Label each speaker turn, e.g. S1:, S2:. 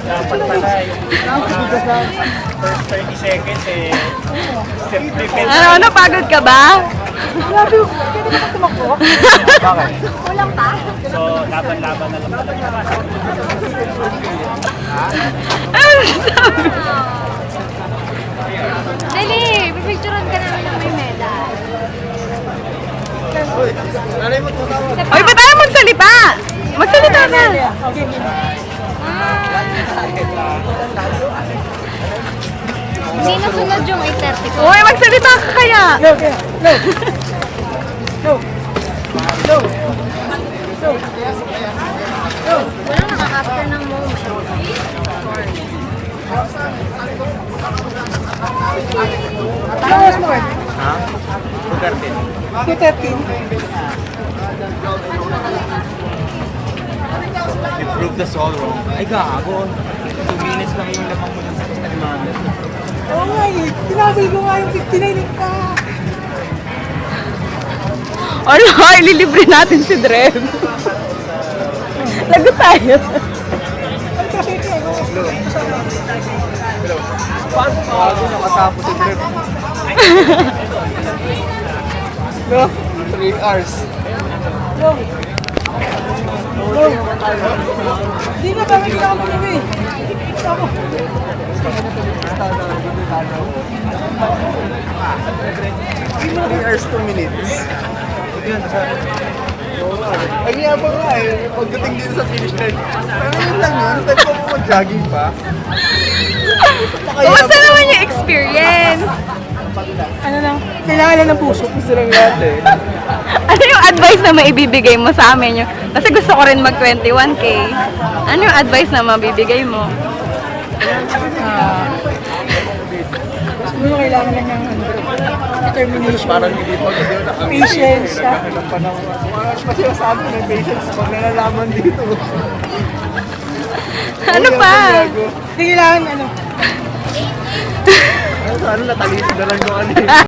S1: Dapat pala yung first 30 seconds self-defense.
S2: Ano, pagod ka ba?
S3: Grabe, pwede naman tumakbo.
S1: Bakit?
S3: Kulang pa?
S1: So, laban-laban na lang pala.
S2: Ano sabi?
S3: Dali, pipicturean ka namin ng may medal.
S2: Oy, ba't tayo magsalita? Magsalita na.
S3: Hindi nasunod yung 8:30 ko.
S2: Uy, magsalita ka kaya.
S3: Wala nakaka-capture ng moment.
S1: Ha? 2:13.
S4: 2:13.
S1: You proved us all wrong. Ay, gago. 2 minutes lang yung labang mo sa Costa Limana.
S4: Oo nga eh. Tinabol ko nga yung 59 ka.
S2: Ano, ililibre natin si Drev. Lagot tayo.
S4: Ano kasi ito eh.
S1: Gago, nakatapos si Greg.
S4: No?
S1: 3 hours.
S4: No. No. Hindi na kami ginagawa kami. Ako.
S1: 3 hours, 2 minutes. Yun, ang yabang nga eh, pagdating dito sa finish line. Pero yun lang yun, pwede ko mag-jogging pa.
S2: Kumusta naman yung experience?
S4: Ano lang, kailangan lang ng puso.
S1: Gusto lang lahat eh.
S2: Ano yung advice na maibibigay mo sa amin? Kasi gusto ko rin mag 21K. Ano yung advice na mabibigay mo?
S4: Siguro kailangan lang ng determination.
S1: Parang hindi pa
S4: Patience, ha?
S1: ng panahon. Mas sinasabi ng patience pag nalalaman dito.
S2: Ano pa?
S4: Hindi kailangan ano.
S1: Ano, natalito na lang yung ano eh.